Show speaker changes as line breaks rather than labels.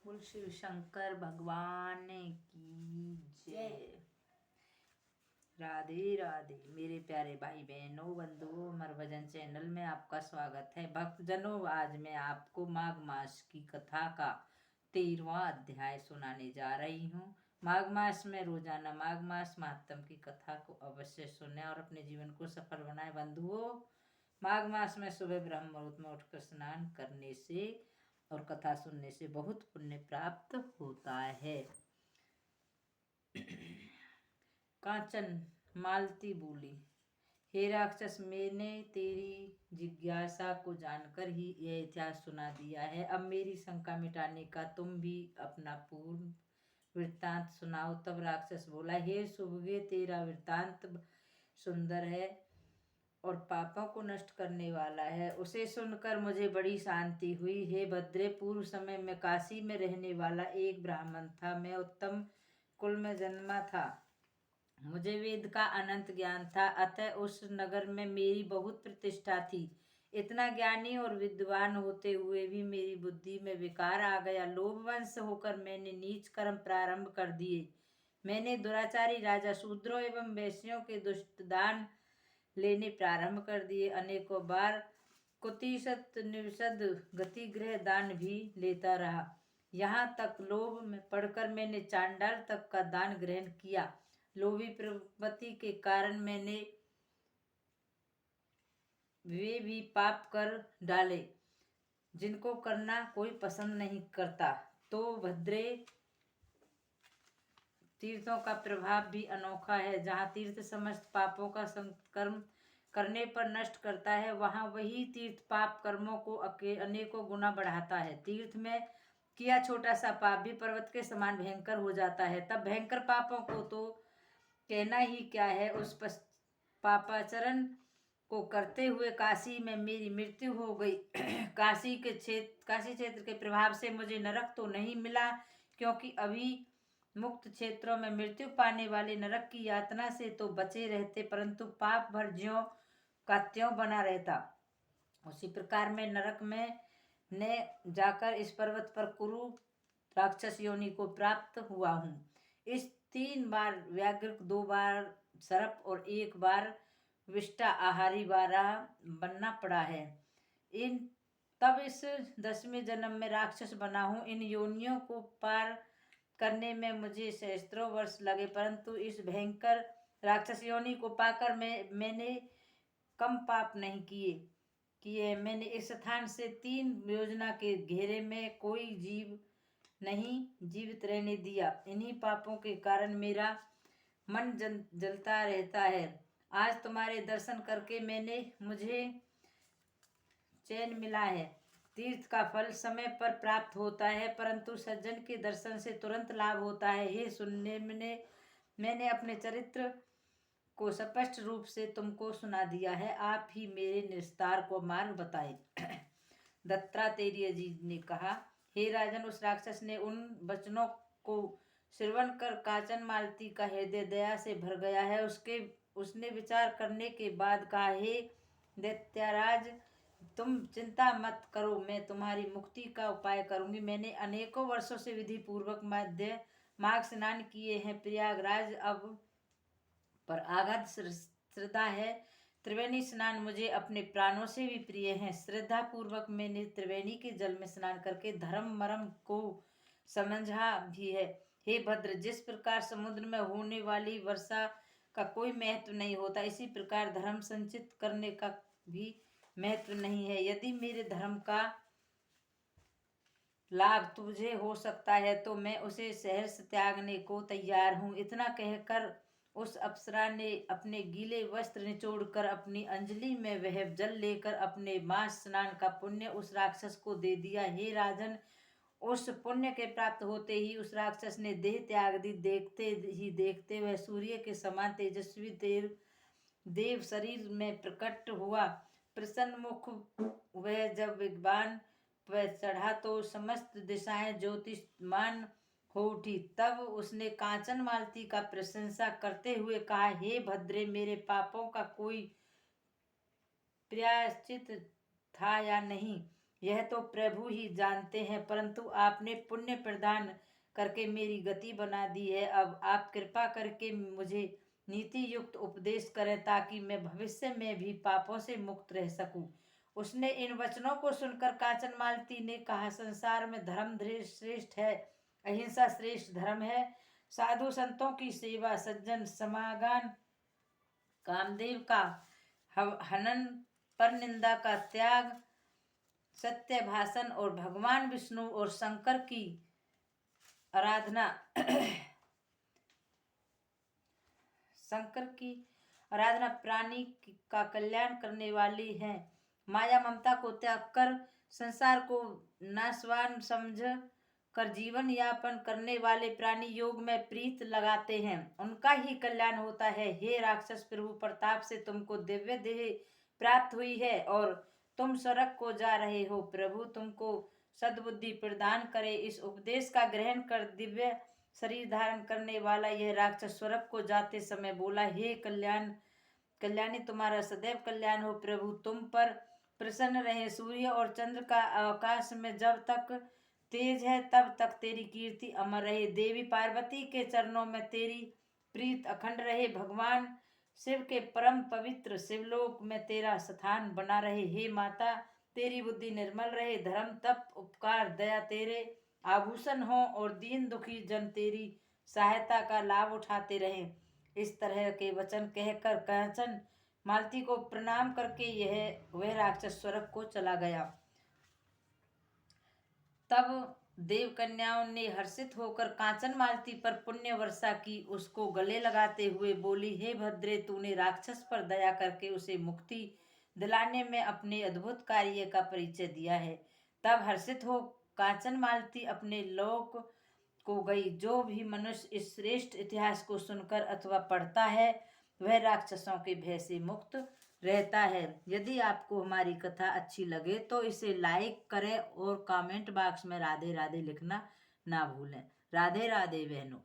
बोल शिव शंकर भगवान की जय। राधे राधे मेरे प्यारे भाई बहनों बंधुओं, अमर भजन चैनल में आपका स्वागत है। भक्तजनों, आज मैं आपको माघ मास की कथा का 13वां अध्याय सुनाने जा रही हूँ। माघ मास में रोजाना माघ मास महात्म की कथा को अवश्य सुने और अपने जीवन को सफल बनाए। बंधुओं, माघ मास में सुबह ब्रह्म मुहूर्त में उठकर स्नान करने से और कथा सुनने से बहुत पुण्य प्राप्त होता है। कांचन मालती बोली, हे राक्षस, मैंने तेरी जिज्ञासा को जानकर ही यह इतिहास सुना दिया है। अब मेरी शंका मिटाने का तुम भी अपना पूर्ण वृत्तांत सुनाओ। तब राक्षस बोला, हे सुभगे, तेरा वृत्तांत सुंदर है और पापों को नष्ट करने वाला है। उसे सुनकर मुझे बड़ी शांति हुई। हे भद्रे, पूर्व समय में काशी में रहने वाला एक ब्राह्मण था। मैं उत्तम कुल में जन्मा था। मुझे वेद का अनंत ज्ञान था, अतः उस नगर में मेरी बहुत प्रतिष्ठा थी। इतना ज्ञानी और विद्वान होते हुए भी मेरी बुद्धि में विकार आ गया। लोभवंश होकर मैंने नीच कर्म प्रारंभ कर दिए। मैंने दुराचारी राजा शूद्रों एवं वैश्यों के दुष्ट दान लेने प्रारंभ कर दिए। अनेकों बार कुतिशत निषद गतिगृह दान भी लेता रहा। यहाँ तक लोभ में पड़कर मैंने चांडाल तक का दान ग्रहण किया। लोभी प्रवृत्ति के कारण मैंने वे भी पाप कर डाले जिनको करना कोई पसंद नहीं करता। तो भद्रे, तीर्थों का प्रभाव भी अनोखा है। जहाँ तीर्थ समस्त पापों का संकर्म करने पर नष्ट करता है, वहाँ वही तीर्थ पाप कर्मों को अनेकों गुना बढ़ाता है। तीर्थ में किया छोटा सा पाप भी पर्वत के समान भयंकर हो जाता है। तब भयंकर पापों को तो कहना ही क्या है। उस पापाचरण को करते हुए काशी में मेरी मृत्यु हो गई। काशी क्षेत्र के प्रभाव से मुझे नरक तो नहीं मिला, क्योंकि अभी मुक्त क्षेत्रों में मृत्यु पाने वाले नरक की यातना से तो बचे रहते, परंतु पाप भर ज्यों का त्यों बना रहता। उसी प्रकार मैं नरक में ने जाकर इस पर्वत पर कुरु राक्षस योनि को प्राप्त हुआ हूँ। इस 3 बार व्याघ्र, 2 बार सर्प और 1 बार विष्टा आहारी वारा बनना पड़ा है। तब इस 10वें जन्म में राक्षस बना हूँ। इन योनियों को पार करने में मुझे सहस्त्रों वर्ष लगे, परंतु इस भयंकर राक्षस योनि को पाकर मैंने कम पाप नहीं किए। मैंने इस स्थान से 3 योजना के घेरे में कोई जीव नहीं जीवित रहने दिया। इन्हीं पापों के कारण मेरा मन जलता रहता है। आज तुम्हारे दर्शन करके मुझे चैन मिला है। तीर्थ का फल समय पर प्राप्त होता है, परंतु सज्जन के दर्शन से तुरंत लाभ होता है। ये सुनने मैंने अपने चरित्र को स्पष्ट रूप से तुमको सुना दिया है। आप ही मेरे निस्तार को मार्ग बताए। दत्तात्रेय जी ने कहा, हे राजन, उस राक्षस ने उन वचनों को श्रवण कर कांचन मालती का हृदय दया से भर गया है। उसने विचार करने के बाद कहा, हे दैत्याराज, तुम चिंता मत करो, मैं तुम्हारी मुक्ति का उपाय करूंगी। मैंने अनेकों वर्षों से विधि पूर्वक माघ स्नान किए हैं। प्रयागराज अब पर आगाध श्रद्धा है। त्रिवेणी स्नान मुझे अपने प्राणों से भी प्रिय है। श्रद्धा पूर्वक मैंने त्रिवेणी के जल में स्नान करके धर्म मर्म को समझा भी है। हे भद्र, जिस प्रकार समुद्र में होने वाली वर्षा का कोई महत्व नहीं होता, इसी प्रकार धर्म संचित करने का भी महत्व नहीं है। यदि मेरे धर्म का लाभ तुझे हो सकता है तो मैं उसे सहर्ष त्यागने को तैयार हूँ। इतना कहकर उस अप्सरा ने अपने गीले वस्त्र निचोड़कर अपनी अंजलि में वह जल लेकर अपने मास स्नान का पुण्य उस राक्षस को दे दिया। हे राजन, उस पुण्य के प्राप्त होते ही उस राक्षस ने देह त्याग दी। देखते ही देखते वह सूर्य के समान तेजस्वी देव शरीर में प्रकट हुआ। प्रसन्न मुख वह जब विद्वान पर चढ़ा तो समस्त दिशाएं ज्योतिषमान हो उठी। तब उसने कांचन मालती का प्रशंसा करते हुए कहा, हे भद्रे, मेरे पापों का कोई प्रायश्चित था या नहीं, यह तो प्रभु ही जानते हैं, परंतु आपने पुण्य प्रदान करके मेरी गति बना दी है। अब आप कृपा करके मुझे नीति युक्त उपदेश करें ताकि मैं भविष्य में भी पापों से मुक्त रह सकूं। उसने इन वचनों को सुनकर कांचन मालती ने कहा, संसार में धर्म श्रेष्ठ है, अहिंसा श्रेष्ठ धर्म है। साधु संतों की सेवा, सज्जन समागम, कामदेव का हनन, पर निंदा का त्याग, सत्य भाषण और भगवान विष्णु और शंकर की आराधना प्राणी का कल्याण करने वाली है। माया ममता को त्याग कर संसार को नाशवान समझ कर जीवन यापन करने वाले प्राणी योग में प्रीत लगाते हैं, उनका ही कल्याण होता है। हे राक्षस, प्रभु प्रताप से तुमको दिव्य देह प्राप्त हुई है और तुम स्वर्ग को जा रहे हो। प्रभु तुमको सद्बुद्धि प्रदान करे। इस उपदेश का ग्रहण कर दिव्य शरीर धारण करने वाला यह राक्षस स्वर्ग को जाते समय बोला, हे कल्याणी, तुम्हारा सदैव कल्याण हो। प्रभु तुम पर प्रसन्न रहे। सूर्य और चंद्र का आकाश में जब तक तेज है तब तक तेरी कीर्ति अमर रहे। देवी पार्वती के चरणों में तेरी प्रीत अखंड रहे। भगवान शिव के परम पवित्र शिवलोक में तेरा स्थान बना रहे। हे माता, तेरी बुद्धि निर्मल रहे। धर्म, तप, उपकार, दया तेरे आभूषण हो और दीन दुखी जन तेरी सहायता का लाभ उठाते रहे। इस तरह के वचन कहकर कांचन मालती को प्रणाम करके वह राक्षस स्वर्ग को चला गया। तब देव कन्याओं ने हर्षित होकर कांचन मालती पर पुण्य वर्षा की। उसको गले लगाते हुए बोली, हे भद्रे, तूने राक्षस पर दया करके उसे मुक्ति दिलाने में अपने अद्भुत कार्य का परिचय दिया है। तब हर्षित हो कांचन मालती अपने लोक को गई। जो भी मनुष्य इस श्रेष्ठ इतिहास को सुनकर अथवा पढ़ता है वह राक्षसों के भय से मुक्त रहता है। यदि आपको हमारी कथा अच्छी लगे तो इसे लाइक करें और कमेंट बॉक्स में राधे राधे लिखना ना भूलें। राधे राधे बहनों।